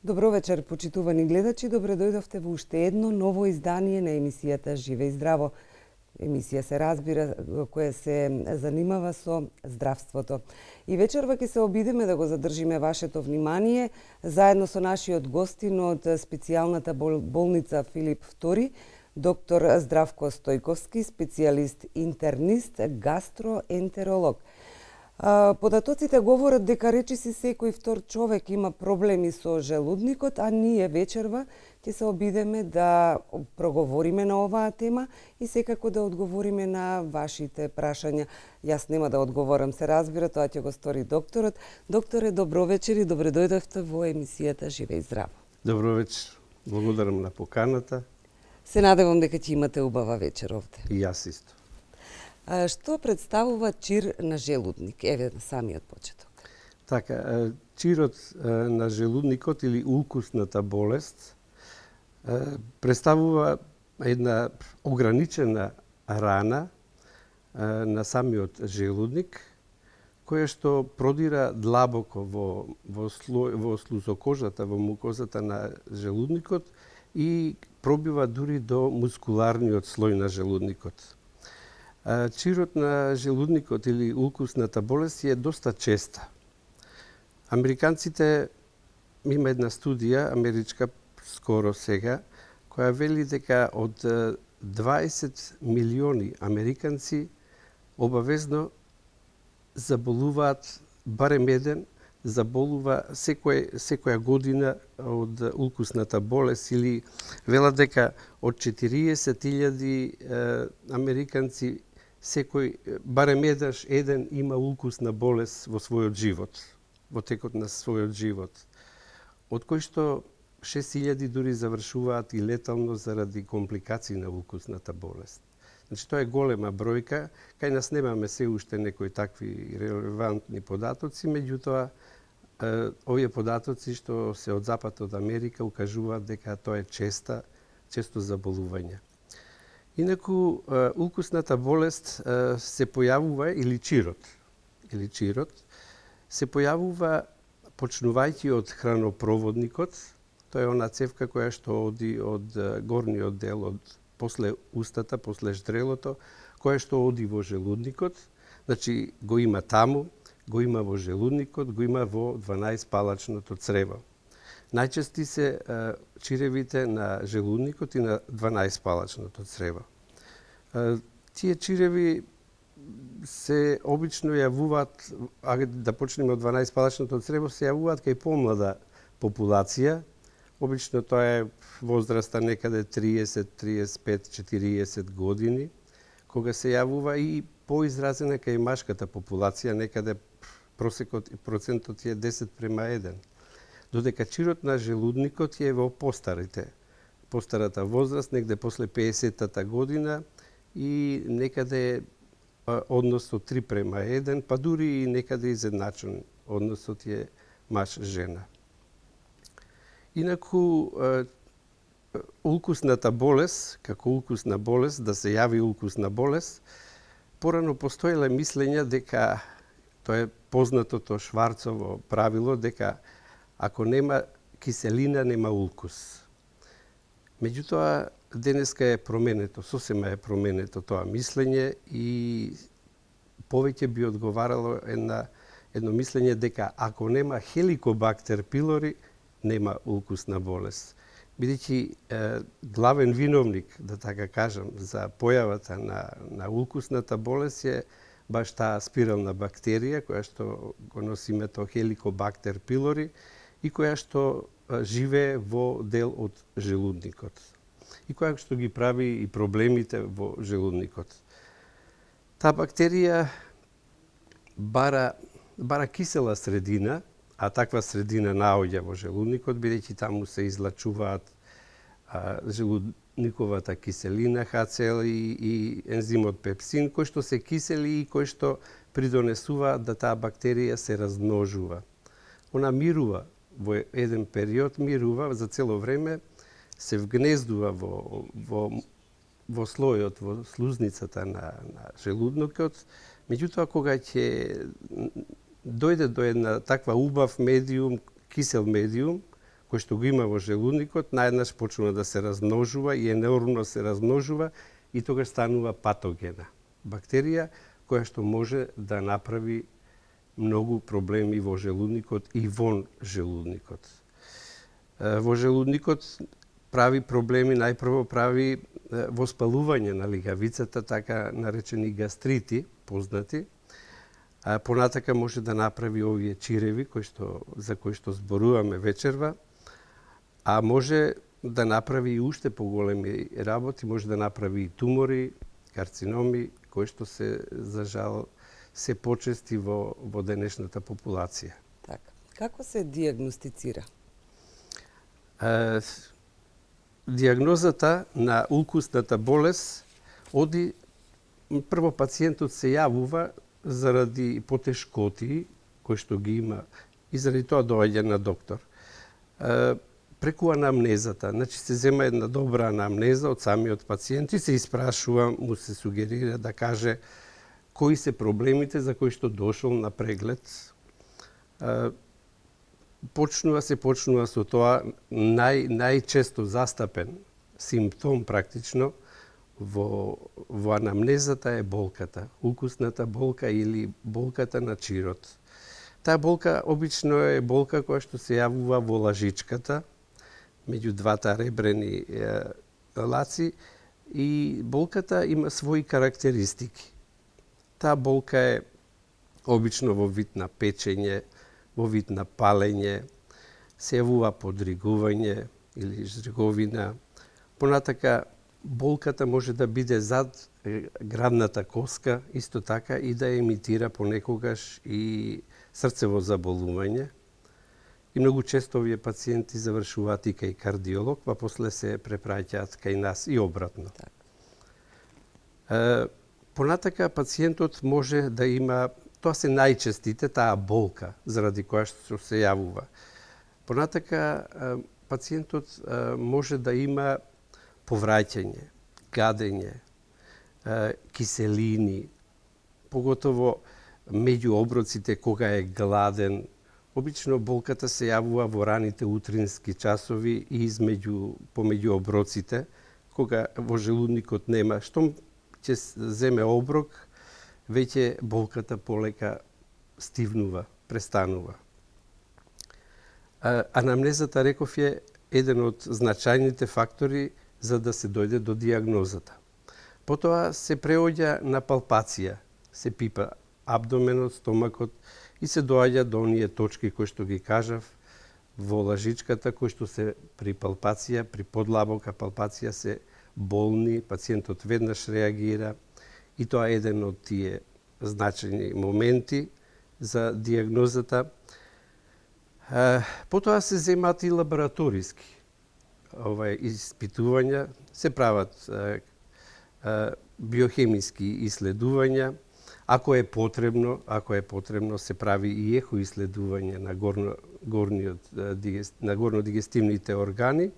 Добро вечер, почитувани гледачи. Добре дојдовте во уште едно ново издание на емисијата Живе и здраво. Емисија се разбира, која се занимава со здравството. И вечерва ќе се обидеме да го задржиме вашето внимание заедно со нашиот гостин од специјалната болница Филип II, доктор Здравко Стојковски, специјалист интернист, гастроентеролог. Податоците говорат дека речиси секој втор човек има проблеми со желудникот, а ние вечерва ќе се обидеме да проговориме на оваа тема и секако да одговориме на вашите прашања. Јас нема да одговорам, се разбира, тоа ќе го стори докторот. Докторе, добро вечер и добре дојдовте во емисијата Живе и здраво. Добро вечер. Благодарам на поканата. Се надевам дека ќе имате убава вечер овде. И јас исто. Што представува чир на желудник? Еве на самиот почеток. Така, чирот на желудникот или улкусната болест представува една ограничена рана на самиот желудник, која што продира длабоко во слузокожата, во мукозата на желудникот и пробива дури до мускуларниот слој на желудникот. Чирот на желудникот или улкусната болест е доста честа. Американците, има една студија, америчка, скоро сега, која вели дека од 20 милиони американци обавезно заболуваат, барем еден, заболува секоја година од улкусната болест, или велат дека од 40.000 американци секој, барем еден има улкусна болест во својот живот, во текот на својот живот, од кои што 6.000 дури завршуваат и летално заради компликации на улкусната болест. Значи, тоа е голема бројка, кај нас немаме се уште некои такви релевантни податоци, меѓутоа, овие податоци што се од Запад, од Америка, укажуваат дека тоа е често заболување. Инаку, улкусната болест се појавува, или чирот, се појавува почнувајќи од хранопроводникот. Тоа е она цевка која што оди од горниот дел, од после устата, после ждрелото, која што оди во желудникот. Значи, го има таму, го има во желудникот, го има во 12-палачното црево. Најчести се чиревите на желудникот и на 12-палачното црево. Тие чиреви се обично јавуваат, да почнеме од 12-палачното црево, се јавуваат кај помлада популација. Обично тоа е возраста некаде 30, 35, 40 години, кога се јавува, и поизразена кај машката популација, некаде процентот е 10:1. Додека чирот на желудникот е во постарата возраст, негде после 50-та година, и некаде односот 3:1, па дури и некаде изедначен односот е маж-жена. Инаку, улкусната болест, како улкусна болест, да се јави улкусна болест, порано постоеле мислења дека, тоа е познатото Шварцово правило, дека ако нема киселина, нема улкус. Меѓутоа, денеска е променето, сосема е променето тоа мислење, и повеќе би одговарало едно мислење дека ако нема хеликобактер пилори, нема улкусна болест. Бидејќи главен виновник, да така кажам, за појавата на улкусната болест е баш таа спирална бактерија, која што го носи името хеликобактер пилори и која што живее во дел од желудникот и која што ги прави и проблемите во желудникот. Таа бактерија бара бара кисела средина, а таква средина наоѓа во желудникот, бидејќи таму се излачуваат желудниковата киселина HCl и ензимот пепсин, кој што се кисели и кој што придонесува да таа бактерија се размножува. Она мирува во еден период, мирува за цело време, се вгнездува во слојот, во слузницата на желудникот. Меѓутоа, кога ќе дојде до една таква убав медиум, кисел медиум, кој што го има во желудникот, наеднаш почнува да се размножува и енормно се размножува и тогаш станува патогена бактерија која што може да направи многу проблеми во желудникот и вон желудникот. Во желудникот прави проблеми, најпрво прави воспалување на лигавицата, така наречени гастрити, познати. Понатака може да направи овие чиреви за кои што зборуваме вечерва, а може да направи и уште поголеми работи, може да направи и тумори, карциноми, кои што се, за жал, се почести во денешната популација. Така. Како се диагностицира? Диагнозата на улкусната болест оди, прво пациентот се јавува заради потешкоти кои што ги има и заради тоа доаѓа на доктор. Преку анамнезата, значи се зема една добра анамнеза од самиот пациент и се испрашува, му се сугерира да каже кои се проблемите за кои што дошол на преглед. Се почнува со тоа најчесто застапен симптом практично во анамнезата е болката, укусната болка или болката на чирот. Таа болка обично е болка која што се јавува во лажичката, меѓу двата ребрени лаци, и болката има своји карактеристики. Таа болка е обично во вид на печење, во вид на палење, се јавува подригување или жреговина. Понатака, болката може да биде зад градната коска, исто така и да емитира понекогаш и срцево заболување. И многу често овие пациенти завршуваат и кај кардиолог, па после се препраќаат кај нас и обратно. Понатака пациентот може да има, тоа се најчестите, таа болка заради која што се јавува. Понатака пациентот може да има повраќање, гадење, киселини, поготово меѓу оброците кога е гладен. Обично болката се јавува во раните утрински часови и помеѓу оброците, кога во желудникот нема. Штом ќе земе оброк, веќе болката полека стивнува, престанува. Анамнезата, реков, е еден од значајните фактори за да се дојде до диагнозата. Потоа се преоѓа на палпација, се пипа абдоменот, стомакот и се доаѓа до оние точки кои што ги кажав во лажичката, кои што се при палпација, при подлабока палпација се болни, пациентот веднаш реагира и тоа е еден од тие значајни моменти за диагнозата. Потоа се земаат и лабораториски испитувања, се прават биохемиски иследувања, ако е потребно се прави и ехо иследување на горнодигестивните органи.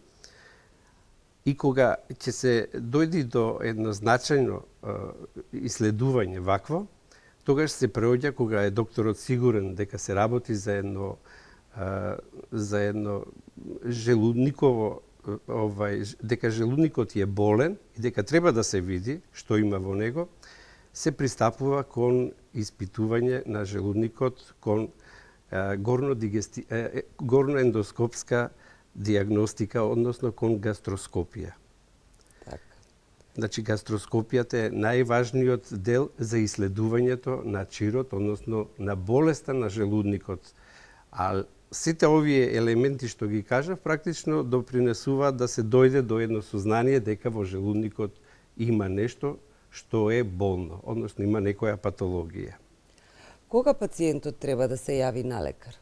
И кога ќе се дојди до едно значајно иследување вакво, тогаш се преоѓа кога е докторот сигурен дека се работи за едно желудниково, дека желудникот е болен и дека треба да се види што има во него, се пристапува кон испитување на желудникот, кон горноендоскопска диагностика, односно кон гастроскопија. Значи, гастроскопијата е најважниот дел за исследувањето на чирот, односно на болеста на желудникот. А сите овие елементи што ги кажав, практично допринесуваат да се дојде до едно сознание дека во желудникот има нешто што е болно, односно има некоја патологија. Кога пациентот треба да се јави на лекар?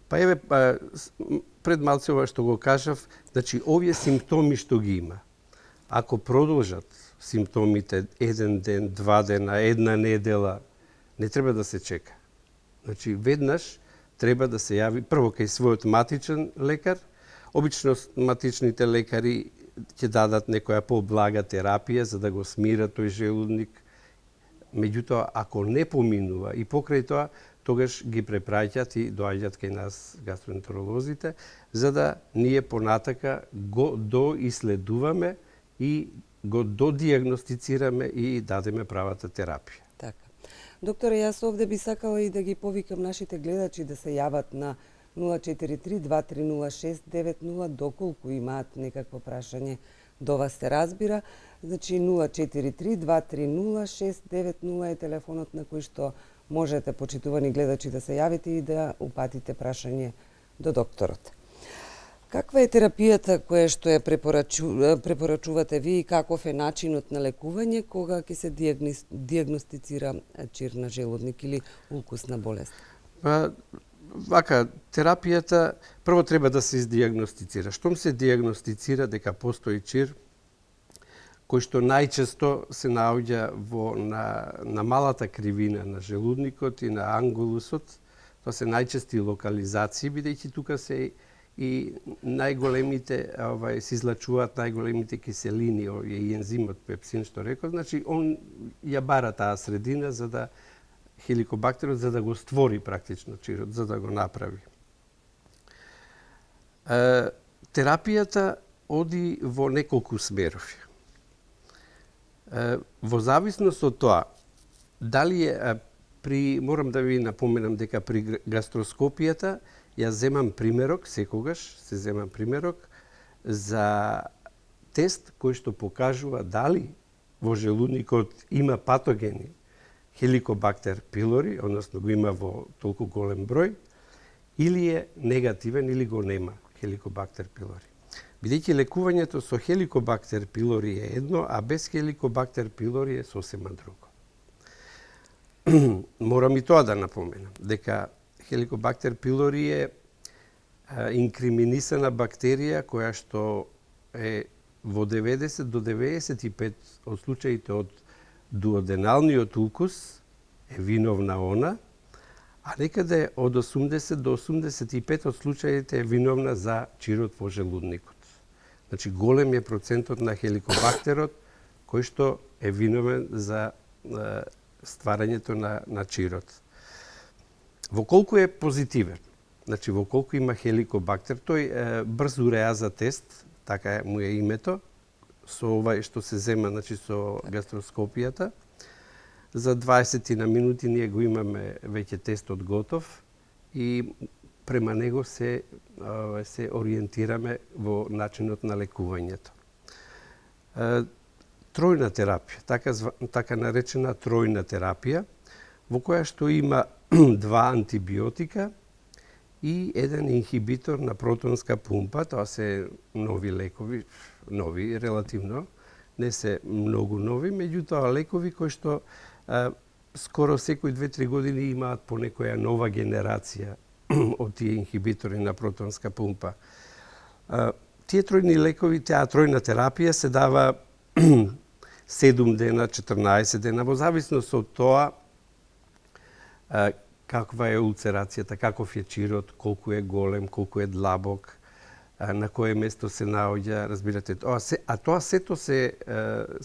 Па еве, пред малце ова што го кажав, значи овие симптоми што ги има, ако продолжат симптомите еден ден, 2 дена, една недела, не треба да се чека. Значи веднаш треба да се јави прво кај својот матичен лекар. Обично матичните лекари ќе дадат некоја поблага терапија за да го смира тој желудник. Меѓутоа, ако не поминува и покрај тоа, тогаш ги препраќаат и доаѓаат кај нас гастроентеролозите, за да ние понатака го доиследуваме и го додиагностицираме и дадеме правата терапија. Така. Докторе, јас овде би сакала и да ги повикам нашите гледачи да се јават на 043-2306-90 доколку имаат некакво прашање до вас се разбира. Значи 043-2306-90 е телефонот на кој што можете, почитувани гледачи, да се јавите и да упатите прашање до докторот. Каква е терапијата која што ја препорачувате ви и каков е начинот на лекување кога ќе се диагностицира чир на желудник или улкусна болест? Вака, терапијата прво треба да се издиагностицира. Штом се диагностицира дека постои чир, кој што најчесто се наоѓа на малата кривина на желудникот и на ангулусот, тоа се најчести локализации, бидејќи тука се и најголемите се излачуваат најголемите киселини и ензимот пепсин што реков, значи он ја бара таа средина за да хеликобактерот за да го створи практично чирот, за да го направи. Терапијата оди во неколку смерови. Во зависност од тоа дали е морам да ви напоменам дека при гастроскопијата јас земам примерок, секогаш се земам примерок за тест кој што покажува дали во желудникот има патогени Helicobacter pylori, односно го има во толку голем број, или е негативен или го нема Helicobacter pylori. Бидејќи лекувањето со Helicobacter pylori е едно, а без Helicobacter pylori е сосема друго. Морам и тоа да напоменам, дека Helicobacter pylori е инкриминисана бактерија која што е во 90 до 95 од случаите од дуоденалниот улкус е виновна она, а некаде од 80 до 85 од случаите е виновна за чирот во желудникот. Значи голем е процентот на хеликобактерот кој што е виновен за стварањето на чирот. Во колку е позитивен, значи во колку има хеликобактер, тој брз уреаза тест, така му е името, со ова што се зема, значи со гастроскопијата. За 20 на минути ние го имаме веќе тестот готов и према него се ориентираме во начинот на лекувањето. Тројна терапија, така наречена тројна терапија, во која што има 2 антибиотика и еден инхибитор на протонска пумпа. Тоа се нови лекови, нови релативно, не се многу нови, меѓутоа лекови кои што скоро секој 2-3 години имаат по некоја нова генерација од тие инхибитори на протонска пумпа. Тие тројни лекови, таа тројна терапија се дава 7 дена, 14 дена, во зависност од тоа каква е улцерацијата, каков е чирот, колку е голем, колку е длабок, на кое место се наоѓа, разбирате. А тоа сето се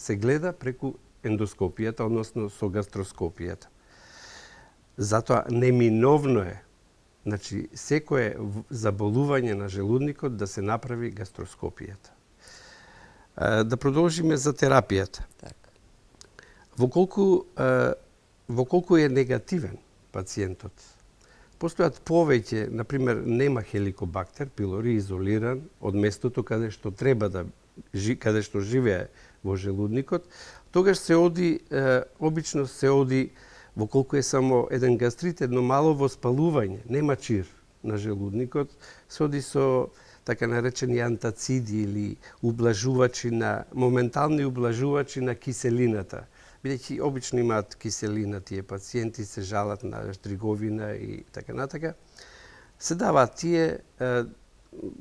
гледа преку ендоскопијата, односно со гастроскопијата. Затоа неминовно е, значи секое заболување на желудникот да се направи гастроскопијата. Да продолжиме за терапијата. Так. Во колку е негативен пациентот, постојат повеќе, например, нема хеликобактер пилори изолиран од местото каде што треба каде што живее во желудникот, тогаш се оди, обично се оди во колку е само еден гастрит, едно мало воспалување, нема чир на желудникот, се оди со така наречени антациди или моментални ублажувачи на киселината, бидејќи обично имаат киселина тие пациенти, се жалат на штриговина и така натака, се даваат тие,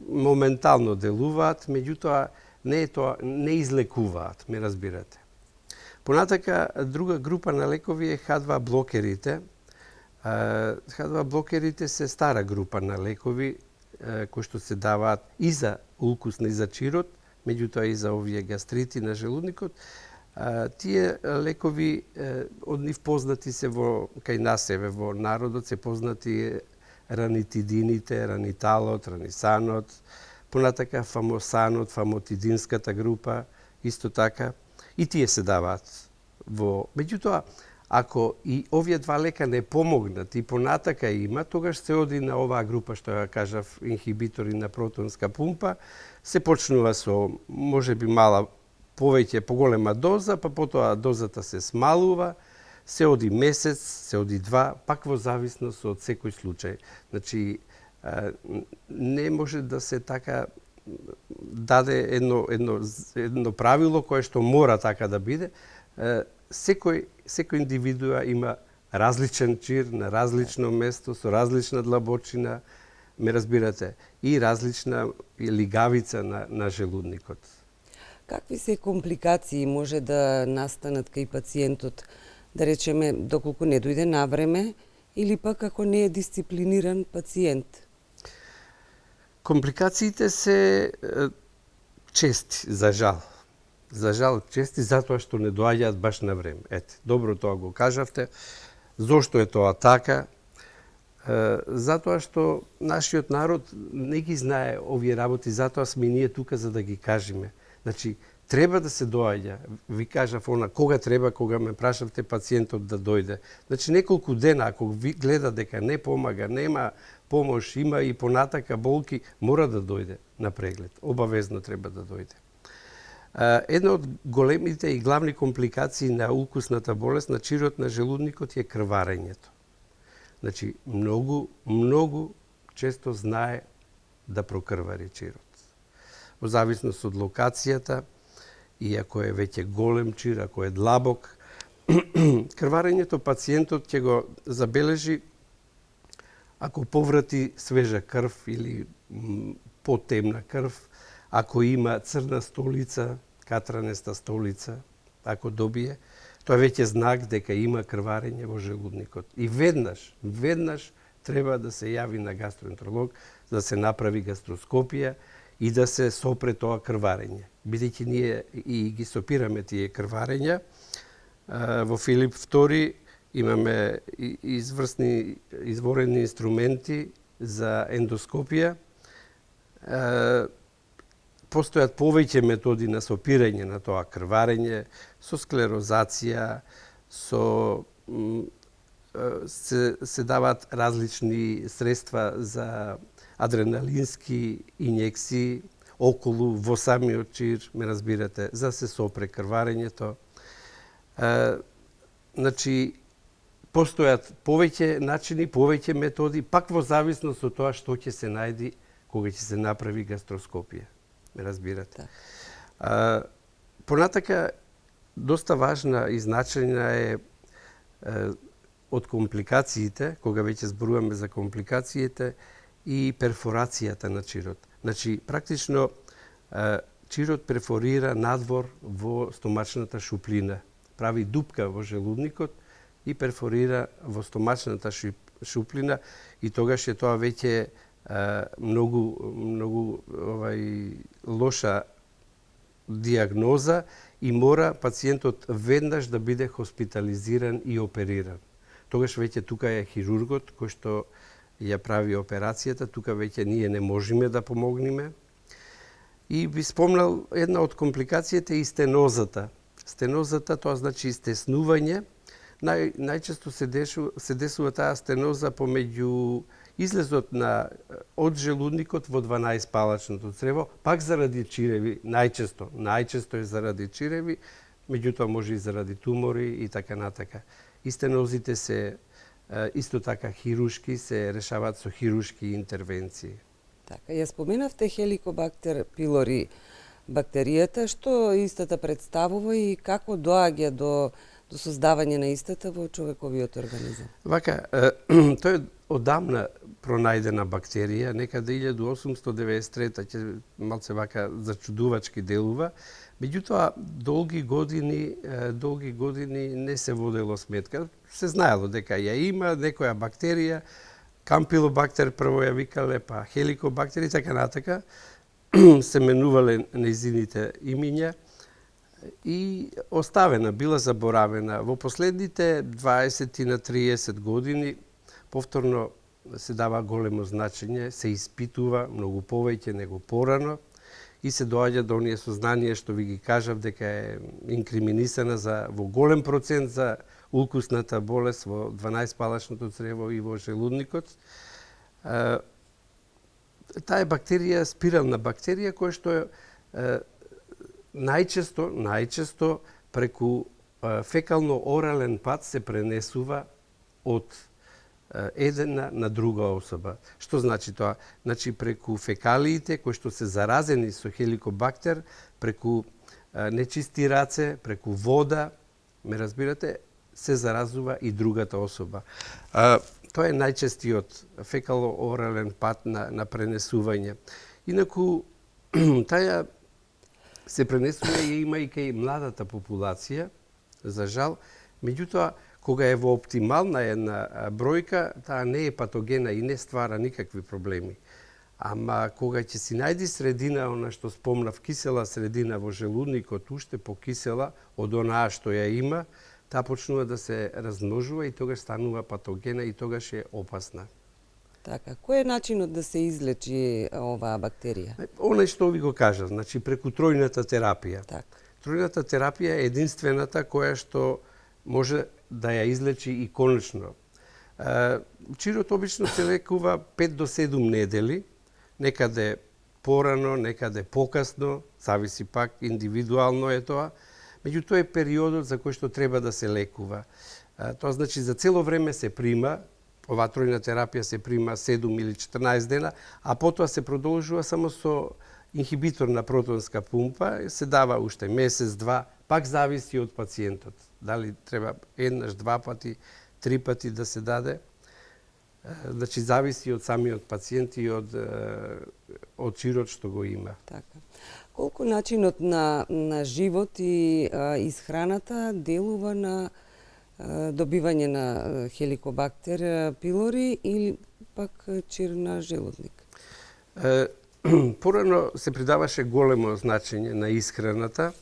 моментално делуваат, меѓутоа не излекуваат, ме разбирате. Понатака, друга група на лекови е H2 блокерите. H2 блокерите се стара група на лекови кои што се даваат и за улкусна и за чирот, меѓутоа и за овие гастрити на желудникот. Тие лекови од нив познати се кај нас во народот се познати ранитидините, раниталот, ранисанот, понатака фамосанот, фамотидинската група, исто така. И тие се даваат меѓутоа, ако и овие два лека не помогнат и понатака има, тогаш се оди на оваа група што ја кажав, инхибитори на протонска пумпа, се почнува со можеби мала повеќе поголема доза, па потоа дозата се смалува, се оди месец, се оди два, пак во зависност од секој случај. Значи, не може да се така даде едно правило кое што мора така да биде. Секој индивидуа има различен чир на различно место, со различна длабочина, ме разбирате, и различна лигавица на желудникот. Какви се компликации може да настанат кај пациентот, да речеме, доколку не дојде на време, или пак ако не е дисциплиниран пациент? Компликациите се чести, за жал. За жал чести, затоа што не доаѓаат баш на време. Ете, добро тоа го кажавте. Зошто е тоа така? Затоа што нашиот народ не ги знае овие работи, затоа сме ние тука за да ги кажеме. Значи, треба да се доаѓа. Ви кажав кога треба, кога ме прашавте пациентот да дојде. Значи, неколку дена, ако ви гледа дека не помага, нема помош, има и понатака болки, мора да дојде на преглед. Обавезно треба да дојде. Една од големите и главни компликации на улкусната болест на чирот на желудникот е крварењето. Значи, многу често знае да прокрвари чирот. Во зависност од локацијата, и ако е веќе голем чир, ако е длабок, крварењето пациентот ќе го забележи ако поврати свежа крв или потемна крв, ако има црна столица, катранеста столица, ако добие, тоа веќе знак дека има крварење во желудникот. И веднаш треба да се јави на гастроентеролог, да се направи гастроскопија и да се сопре тоа крварење. Бидејќи ние и ги сопираме тие крварења, во Филип II имаме изврсни изворени инструменти за ендоскопија. Постојат повеќе методи на сопирање на тоа крварење, со склерозација, се даваат различни средства за адреналински инјекции околу во самиот чир, ме разбирате, за се сопре крварењето. Значи, постојат повеќе начини, повеќе методи, пак во зависност од тоа што ќе се најди кога ќе се направи гастроскопија. Ме разбирате. Понатака, доста важна и значајна е од компликациите, кога веќе зборуваме за компликациите, и перфорацијата на чирот. Значи, практично, чирот перфорира надвор во стомачната шуплина. Прави дупка во желудникот и перфорира во стомачната шуплина и тогаш е тоа веќе многу лоша диагноза и мора пациентот веднаш да биде хоспитализиран и опериран. Тогаш веќе тука е хирургот кој што ја прави операцијата, тука веќе ние не можеме да помогнеме. И би спомнал една од компликациите и стенозата. Стенозата, тоа значи стеснување. Најчесто се десува таа стеноза помеѓу излезот од желудникот во 12-палачното црево, пак заради чиреви, најчесто е заради чиреви, меѓутоа може и заради тумори и така натака. И стенозите се исто така хирушки, се решаваат со хирушки интервенции. Така, ја споменавте Helicobacter pylori бактеријата, што истата представува и како доаѓа до до создавање на истата во човековиот организам? Вака, тој е одамна пронајдена бактерија, некаде 1893, ќе малце вака зачудувачки делува. Меѓутоа, долги години не се водело сметка. Се знаело дека ја има некоја бактерија, кампилобактер прво ја викале, па хеликобактер и така натака. Се менувале нејзините имиња и оставена, била заборавена. Во последните 20 на 30 години повторно се дава големо значење, се испитува многу повеќе него порано и се доаѓа до оние сознанија што ви ги кажав дека е инкриминисана во голем процент за улкусната болест во 12-палачното црево и во желудникот. Таа е бактерија, спирална бактерија, која што е најчесто преку фекално-орален пат се пренесува од едена на друга особа. Што значи тоа? Значи преку фекалиите кои што се заразени со хеликобактер, преку нечисти раце, преку вода, ме разбирате, се заразува и другата особа. Тоа е најчестиот фекало-орален пат на пренесување. Инаку, таја се пренесува и има и кај младата популација, за жал. Меѓутоа, кога е во оптимална една бројка, таа не е патогена и не ствара никакви проблеми. Ама кога ќе си најди средина, она што спомнав, кисела средина во желудникот, уште покисела од онаа што ја има, таа почнува да се размножува и тогаш станува патогена и тогаш е опасна. Така, кој е начинот да се излечи оваа бактерија? Оној што ви го кажа, значи преку тројната терапија. Так. Тројната терапија е единствената која што може да ја излечи и конечно. Чирот обично се лекува 5 до 7 недели, некаде порано, некаде покасно, зависи пак индивидуално е тоа. Меѓутоа е периодот за кој што треба да се лекува. Тоа значи за цело време се прима, оваа тројна терапија се прима 7 или 14 дена, а потоа се продолжува само со инхибитор на протонска пумпа, се дава уште месец, два, пак зависи од пациентот. Дали треба еднаш, два пати, три пати да се даде. Значи зависи од самиот пациент и од чирот што го има. Така. Колку начинот на живот и исхраната делува на добивање на хеликобактер пилори или пак чир на желудник? Порано се придаваше големо значење на исхраната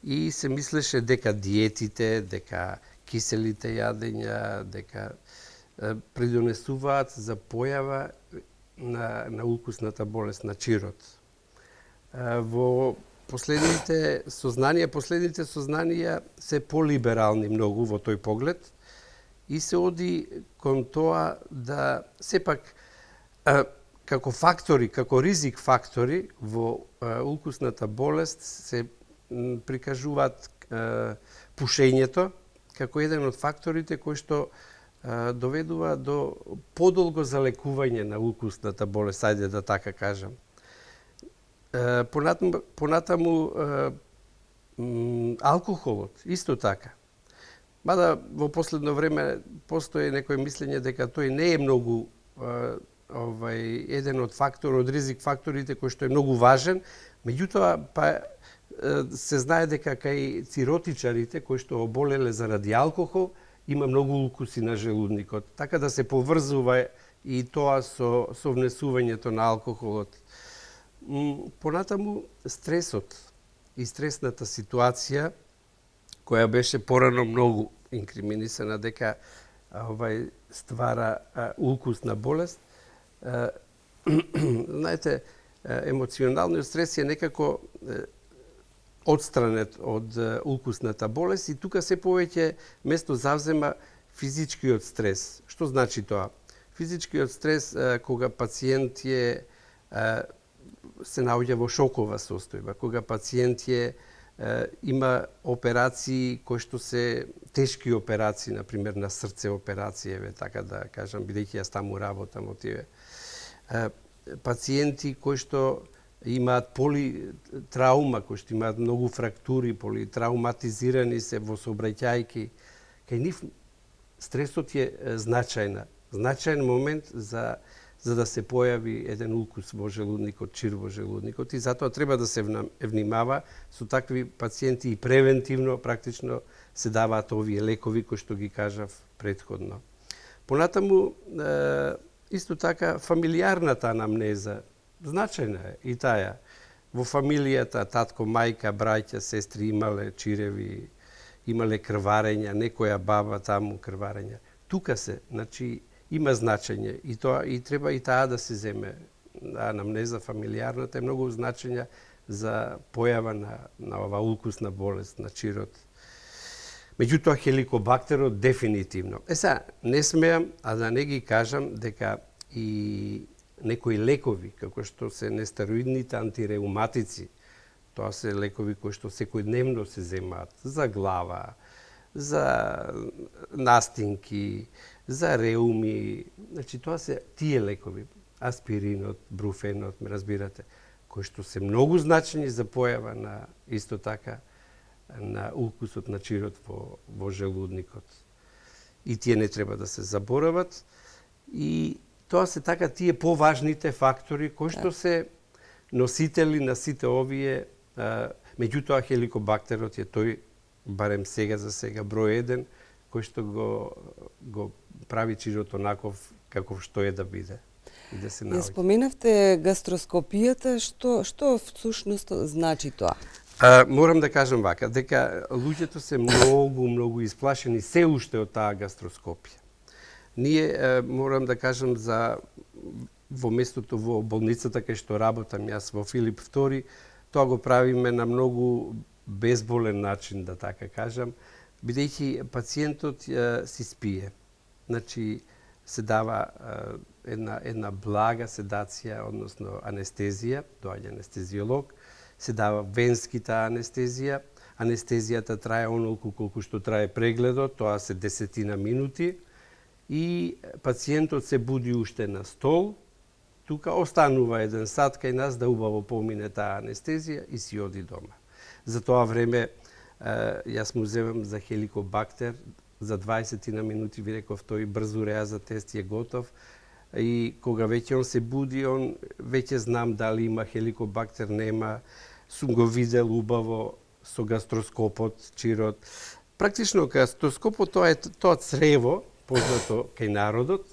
и се мислеше дека диетите, дека киселите јадења, дека придонесуваат за појава на улкусната болест на чирот. Во последните сознанија се полиберални многу во тој поглед и се оди кон тоа да сепак како фактори, како ризик фактори во улкусната болест се прикажуваат пушењето како еден од факторите кои што доведува до подолго залекување на улкусната болест, ајде да така кажам. Понатаму алкохолот, исто така. Мада во последно време постои некој мислење дека тој не е многу еден од ризик факторите кој што е многу важен, меѓутоа се знае дека кај циротичарите кои што оболеле заради алкохол има многу улкуси на желудникот, така да се поврзува и тоа со внесувањето на алкохолот. Понатаму стресот и стресната ситуација која беше порано многу инкриминисана дека ствара улкусна болест. Знаете, емоционалниот стрес е некако одстранет од улкусната болест и тука се повеќе место завзема физичкиот стрес. Што значи тоа? Физичкиот стрес кога пациент се наоѓа во шокова состојба, кога пациент има операции кои што се тешки операции, например на срце операција, така да кажам, бидејќи јас таму работам од тие. Пациенти кои што имаат политраума, кои што имаат многу фрактури, политрауматизирани се во сообраќајки. Кај нив стресот е значаен момент за да се појави еден улкус во желудникот, чир во желудникот, и затоа треба да се внимава со такви пациенти и превентивно практично се даваат овие лекови кои што ги кажав претходно. Понатаму исто така фамилиарната анамнеза значајна е и таа. Во фамилијата татко, мајка, браќа, сестри имале чиреви, имале крварења, некоја баба таму крварења. Тука се, значи, има значење и тоа и треба и таа да се земе. Анамнеза фамилиарната е многу значења за појава на ова улкусна болест на чирот. Меѓутоа хеликобактерот дефинитивно. Сега не смеам а да не ги кажам дека и некои лекови како што се нестероидните антиреуматици, тоа се лекови кои што секојдневно се земаат за глава, за настинки, за реуми, значи тоа се тие лекови, аспиринот, бруфенот, ме разбирате, кои што се многу значени за појава на исто така на улкусот на чирот во желудникот. И тие не треба да се заборават и тоа се така тие поважните фактори кои што се носители на сите овие, меѓутоа хеликобактерот е тој барем сега за сега број 1 кој што го прави чирот онаков каков што е да биде и да се наоѓа. Ја споменавте гастроскопијата, што всушност значи тоа? Морам да кажам вака, дека луѓето се многу исплашени се уште од таа гастроскопија. Ние, морам да кажам, во местото во болницата кај што работам јас во Филип II, тоа го правиме на многу безболен начин, да така кажам, бидејќи пациентот си спие. Значи, се дава една блага седација, односно анестезија, доаѓа анестезиолог, се дава венскита анестезија. Анестезијата трае онолку колку што трае прегледот, тоа се 10 минути, и пациентот се буди уште на стол, тука останува 1 сат кај нас да убаво помине таа анестезија и си оди дома. За тоа време јас му земам за хеликобактер, за 20 минути ви реков тој брзо реаза тест е готов, и кога веќе он се буди, он веќе знам дали има хеликобактер, нема, сум го видел убаво со гастроскопот, чирот. Практично гастроскопот тоа е тоа црево, познато кај народот,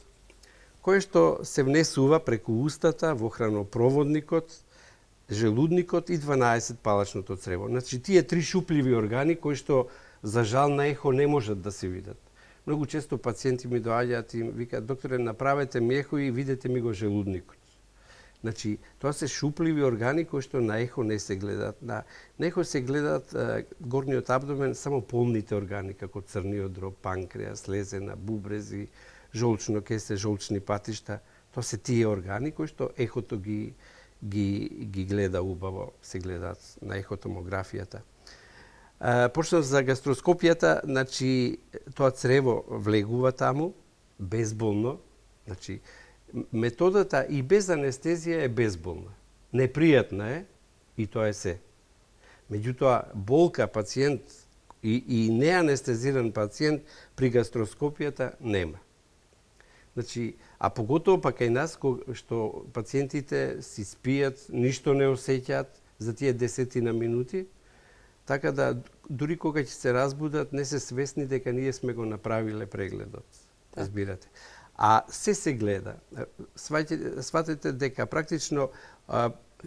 кое што се внесува преку устата во хранопроводникот, желудникот и 12 палачното црево. Значи, тие 3 шупливи органи кои што за жал на ехо не можат да се видат. Многу често пациенти ми доаѓаат и викаат: докторе, направете ми ехо и видете ми го желудникот. Значи, тоа се шупливи органи кои што на ехо не се гледаат. На ехо се гледаат горниот абдомен, само полните органи, како црниот дроб, панкреас, слезена, бубрези, жолчно кесе, жолчни патишта. Тоа се тие органи кои што ехото ги гледа убаво, се гледаат на ехотомографијата. Почнав за гастроскопијата, значи тоа црево влегува таму безболно, значи методата и без анестезија е безболна. Непријатна е и тоа е се. Меѓутоа болка пациент и неанестезиран пациент при гастроскопијата нема. Значи, а поготово па кај нас што пациентите си спијат, ништо не осеќаат за тие 10 минути, така да дури кога ќе се разбудат не се свесни дека ние сме го направиле прегледот. Разбирате. А се гледа. Сватете дека практично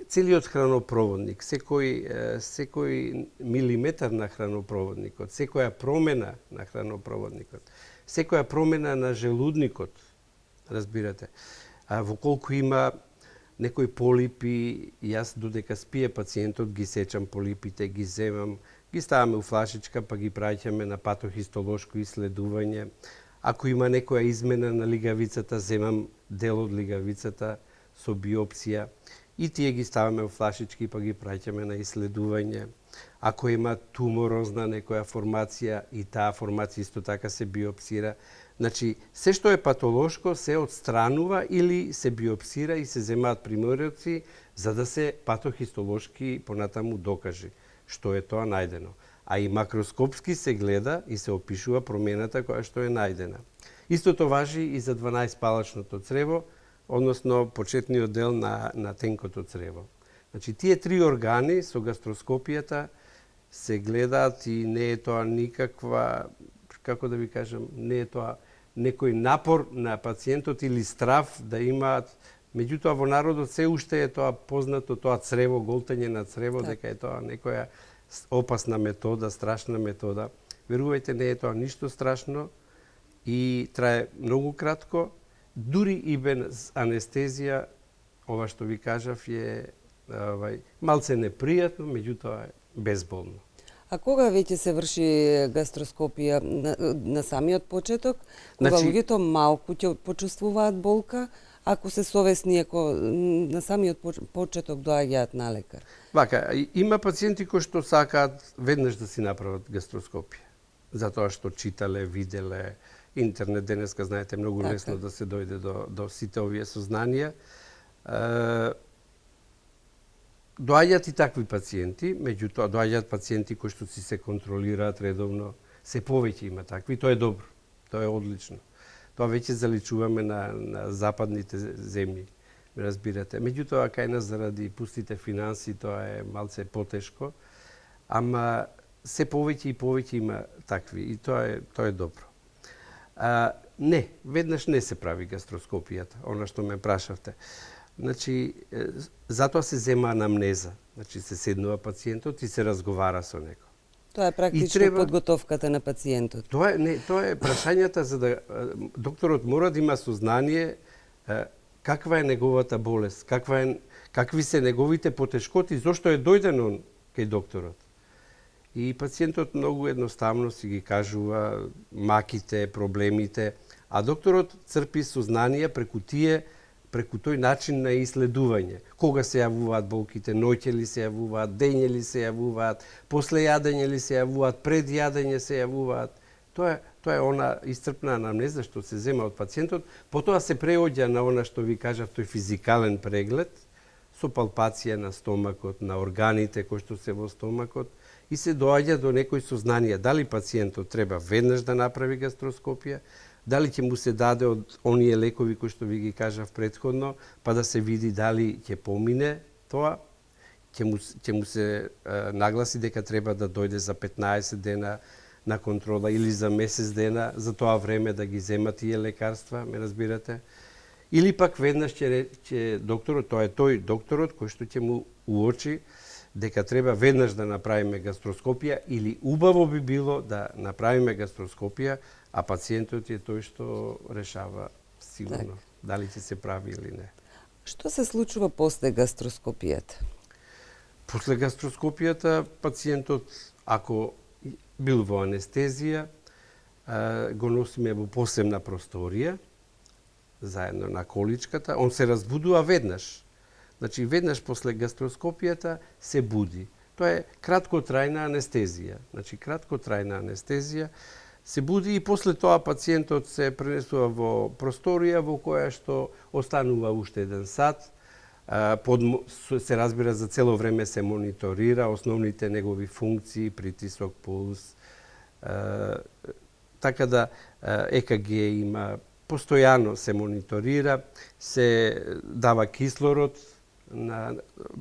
целиот хранопроводник, секој милиметар на хранопроводникот, секоја промена на хранопроводникот, секоја промена на желудникот, разбирате, во колку има некои полипи, јас додека спие пациентот ги сечам полипите, ги земам, ги ставаме у флашичка, па ги праќаме на патохистолошко исследување. Ако има некоја измена на лигавицата, земам дел од лигавицата со биопсија и тие ги ставаме во флашички, па ги праќаме на исследување. Ако има туморозна некоја формација и таа формација исто така се биопсира. Значи, се што е патолошко се отстранува или се биопсира и се земаат примероци за да се патохистолошки понатаму докаже што е тоа најдено. А и макроскопски се гледа и се опишува промената која што е најдена. Истото важи и за 12-палачното црево, односно почетниот дел на тенкото црево. Значи, тие три органи со гастроскопијата се гледаат и не е тоа никаква, како да ви кажам, не е тоа некој напор на пациентот или страв да имаат. Меѓутоа во народот се уште е тоа познато, тоа црево, голтање на црево, дека е тоа некоја опасна метода, страшна метода. Верувајте, не е тоа ништо страшно и трае многу кратко. Дури и без анестезија, ова што ви кажав е малце непријатно, меѓутоа е безболно. А кога веќе се врши гастроскопија? На самиот почеток? Кога луѓето малку ќе почувствуваат болка? Ако се совесни, ако на самиот почеток доаѓаат на лекар? Вака, има пациенти кои што сакаат веднаш да си направат гастроскопија. Затоа што читале, виделе, интернет денеска, знаете, многу лесно да се дојде до сите овие сознанија. Доаѓаат и такви пациенти, меѓутоа доаѓаат пациенти кои што си се контролираат редовно, се повеќе има такви, тоа е добро, тоа е одлично. Тоа веќе заличуваме на западните земји, ме разбирате. Меѓутоа, кај нас заради пустите финанси тоа е малце потешко, ама се повеќе и повеќе има такви и тоа е добро. Не, веднаш не се прави гастроскопијата, она што ме прашавте. Значи, затоа се зема анамнеза. Значи, се седнува пациентот и се разговара со него. Тоа е практично подготовката на пациентот. Тоа е прашањата за да докторот мора да има сознание каква е неговата болест, какви се неговите потешкоти, зошто е дојден он кај докторот. И пациентот многу едноставно си ги кажува маките, проблемите, а докторот црпи сознание преку тој начин на иследување. Кога се јавуваат болките, ноќе ли се јавуваат, дење ли се јавуваат, после јадење ли се јавуваат, пред јадење се јавуваат. Тоа е она исцрпна анамнеза што се зема од пациентот, потоа се преоѓа на она што ви кажав, тој физикален преглед, со палпација на стомакот, на органите кои што се во стомакот, и се доаѓа до некој сознание дали пациентот треба веднаш да направи гастроскопија, дали ќе му се даде од оние лекови кои што ви ги кажав претходно, па да се види дали ќе помине тоа, ќе му се нагласи дека треба да дојде за 15 дена на контрола или за месец дена, за тоа време да ги зема тие лекарства, ме разбирате? Или пак веднаш ќе докторот, тоа е тој докторот кој што ќе му уочи дека треба веднаш да направиме гастроскопија или убаво би било да направиме гастроскопија, а пациентот е тој што решава сигурно дали ќе се прави или не. Што се случува после гастроскопијата? После гастроскопијата пациентот, ако бил во анестезија, го носиме во посебна просторија, заедно на количката, он се разбудува веднаш. Значи, веднаш после гастроскопијата се буди. Тоа е краткотрајна анестезија. Значи, краткотрајна анестезија се буди и после тоа пациентот се пренесува во просторија во која што останува уште 1 сат. Се разбира за цело време се мониторира основните негови функции, притисок, пулс. Така да ЕКГ има, постојано се мониторира, се дава кислород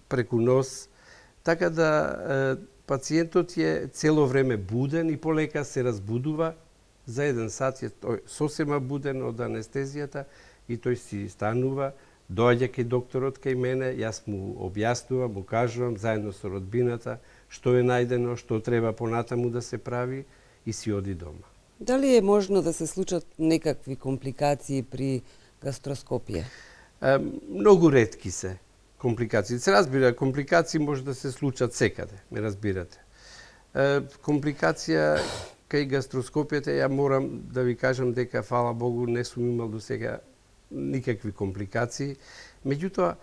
преку нос, така да пациентот е цело време буден и полека се разбудува. За 1 сат е тој сосема буден од анестезијата и тој си станува, доаѓа кај докторот, кај мене, јас му објаснувам, му кажувам, заедно со родбината, што е најдено, што треба понатаму да се прави и си оди дома. Дали е можно да се случат некакви компликации при гастроскопија? Многу ретки се компликации. Се разбира, компликации може да се случат секаде, ме разбирате. Компликација кај гастроскопијата, ја морам да ви кажам дека, фала Богу, не сум имал до сега никакви компликации. Меѓутоа,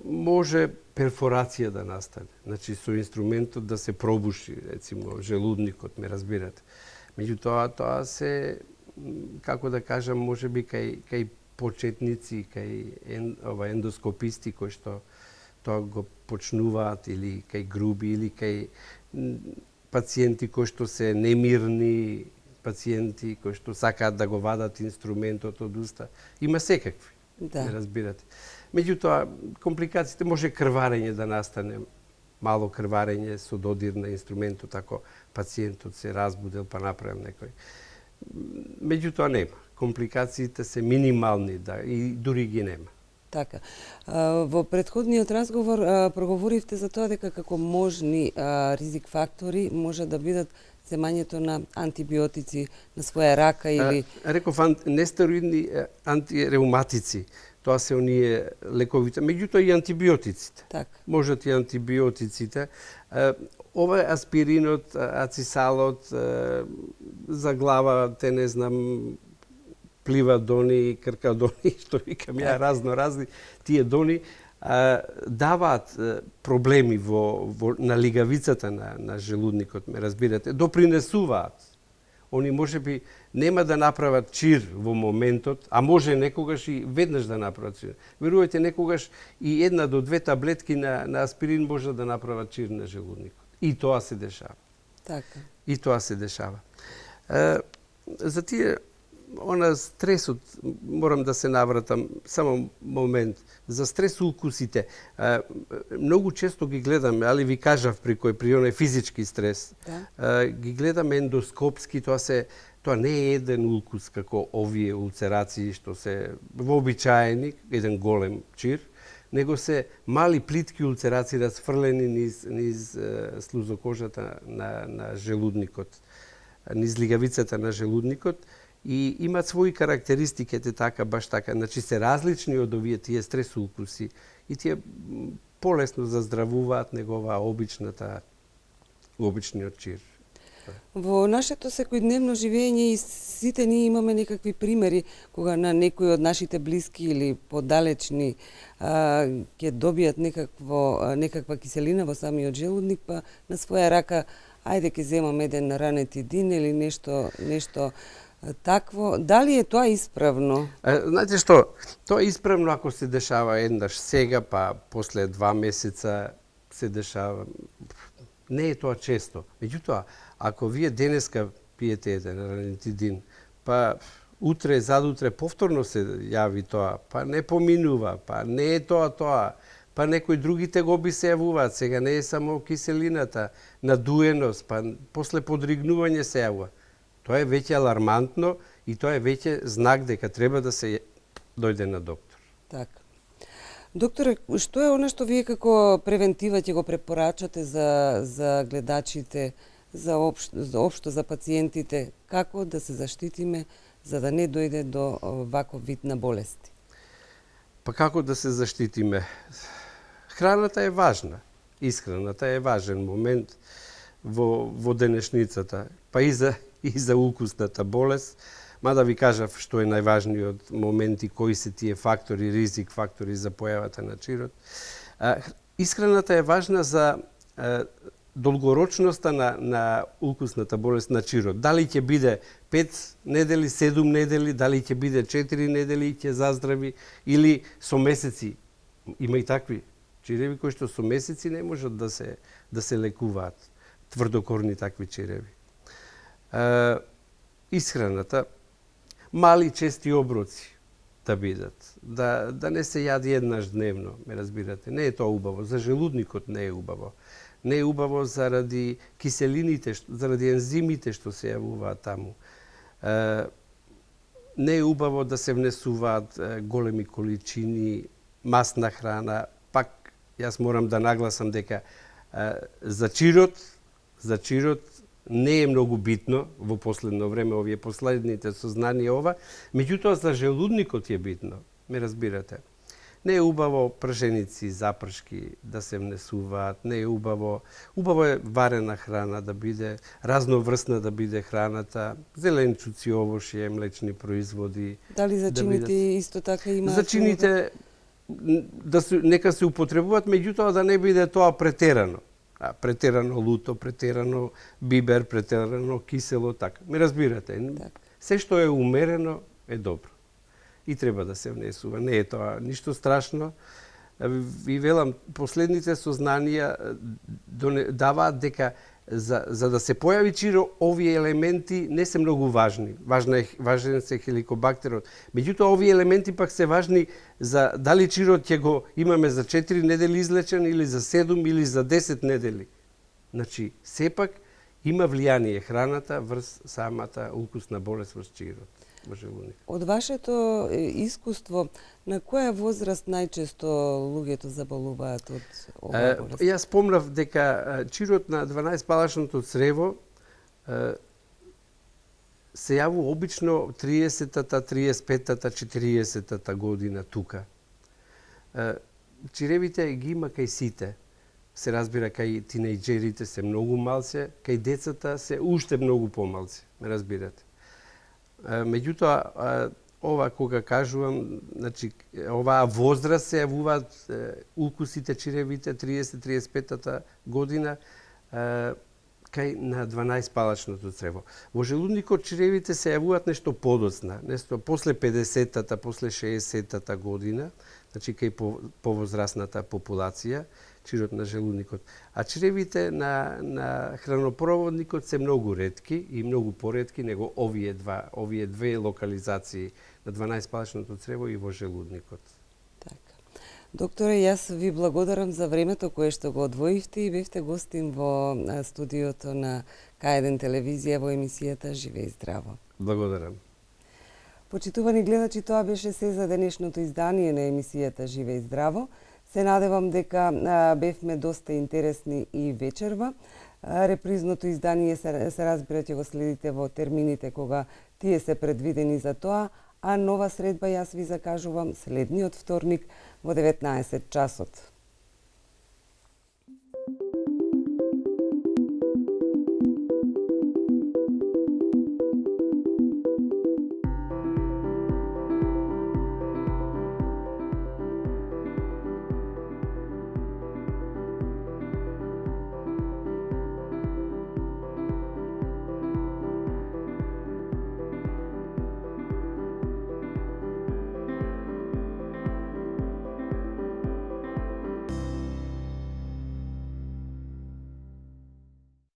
може перфорација да настане. Значи, со инструментот да се пробуши, рецимо, желудникот, ме разбирате. Меѓутоа, тоа се, како да кажам, може би кај почетници, кај ендоскописти кои што тоа го почнуваат, или кај груби, или кај пациенти кои што се немирни, пациенти кои што сакаат да го вадат инструментот од уста. Има секакви, ме разбирате. Меѓутоа, компликациите може крварење да настане, мало крварење со додир на инструментот, ако пациентот се разбудил па направил некој. Меѓутоа нема. Компликациите се минимални, и дури ги нема. Така. Во претходниот разговор проговоривте за тоа дека како можни ризик фактори може да бидат земањето на антибиотици на своја рака или... Реков нестероидни антиреуматици. Тоа се оние лековите, меѓутоа и антибиотиците. Така. Можат и антибиотиците. Ова аспиринот, ацисалот, за глава, те не знам, пливадони, кркадони, што викам ја, разни, тие дони даваат проблеми на лигавицата на желудникот, ме разбирате, допринесуваат. Они можеби нема да направат чир во моментот, а може некогаш и веднаш да направат чир. Верувајте, некогаш и 1 до 2 таблетки на аспирин може да направат чир на желудникот. И тоа се дешава. Така. И тоа се дешава. За тие стресот, морам да се навратам, само момент, за стрес укусите, многу често ги гледаме, али ви кажав при оној физички стрес, ги гледаме ендоскопски, тоа не е еден укус како овие улцерации што се вообичаени, еден голем чир, него се мали плитки улцерации расфрлени низ слузокожата на желудникот, низ лигавицата на желудникот, и имаат своји карактеристики, така, баш така. Значи се различни од овие тие стрес укуси и тие полесно заздравуваат негова обичниот чир. Во нашето секојдневно живење и сите ние имаме некакви примери кога на некој од нашите блиски или подалечни ќе добијат некаква киселина во самиот желудник, па на своја рака ајде ќе земам еден ранетидин или нешто такво. Дали е тоа исправно? Знаете што, тоа е исправно ако се дешава еднаш сега, па после 2 месеца се дешава. Не е тоа често. Меѓутоа, ако вие денеска пиете еден ранетидин, па утре, задутре повторно се јави тоа, па не поминува, па не е тоа, па некои другите гоби се јавуваат. Сега не е само киселината, надуеност, па после подригнување се јавува. Тоа е веќе алармантно и тоа е веќе знак дека треба да се дојде на доктор. Така. Докторе, што е она што вие како превентива ќе го препорачате за гледачите, за општо за пациентите, како да се заштитиме за да не дојде до ваков вид на болести? Па како да се заштитиме? Храната е важна. Исхраната е важен момент во денешницата, па и за укусната болест, мада ви кажав што е најважниот момент и кои се тие фактори, ризик фактори за појавата на чирот. Исхраната е важна за долгорочноста на укусната болест на чирот. Дали ќе биде 5 недели, 7 недели, дали ќе биде 4 недели и ќе заздрави, или со месеци. Има и такви чиреви кои што со месеци не можат да се лекуваат. Тврдокорни такви чиреви. Исхраната, мали чести оброци да бидат, да не се јади еднаш дневно, ме разбирате. Не е тоа убаво, за желудникот не е убаво. Не е убаво заради киселините, заради ензимите што се јавуваат таму. Не е убаво да се внесуваат големи количини масна храна. Пак, јас морам да нагласам дека за чирот не е многу битно во последно време, овие последните сознанија ова, меѓутоа за желудникот е битно, ме разбирате. Не е убаво прашеници, запршки да се внесуваат, не е убаво. Убаво е варена храна да биде, разноврсна да биде храната, зеленчуци, овошје, млечни производи. Дали зачините исто така имаат? Зачините нека се употребуваат, меѓутоа да не биде тоа претерано. Претерано луто, претерано бибер, претерано кисело, така. Ме разбирате? Так. Се што е умерено е добро. И треба да се внесува. Не е тоа ништо страшно. Ви велам, последните сознанија даваат дека за да се појави чиро, овие елементи не се многу важни. Важен се хеликобактерот. Меѓутоа, овие елементи пак се важни за дали чирот ќе го имаме за 4 недели излечен или за 7 или за 10 недели. Значи, сепак има влијание храната врз самата укусна болест врз чирот. Од вашето искуство, на која возраст најчесто луѓето заболуваат од оваа болест? Јас спомнав дека чирот на 12-палачното црево се јавува обично 30-та, 35-та, 40-та година тука. Чиревите ги има кај сите. Се разбира, кај тинејџерите се многу малце, кај децата се уште многу помалце, ме разбирате. Меѓутоа, ова кога кажувам, значи, оваа возраст се јавуваат укусите чиревите 30-35-та година кај на 12-палачното црево. Во желудникот чиревите се јавуваат нешто подоцна, нешто после 50-та, после 60-та година, значи кај повозрастната популација, чирот на желудникот. А чревите на хранопроводникот се многу ретки и многу поретки него овие две локализации на 12-палачното црево и во желудникот. Така. Докторе, јас ви благодарам за времето кое што го одвоивте и бевте гостин во студиото на К1 телевизија во емисијата Живе и здраво. Благодарам. Почитувани гледачи, тоа беше се за денешното издание на емисијата Живе и здраво. Се надевам дека бевме доста интересни и вечерва. Репризното издание се разбира ќе го следите во термините кога тие се предвидени за тоа, а нова средба јас ви закажувам следниот вторник во 19 часот.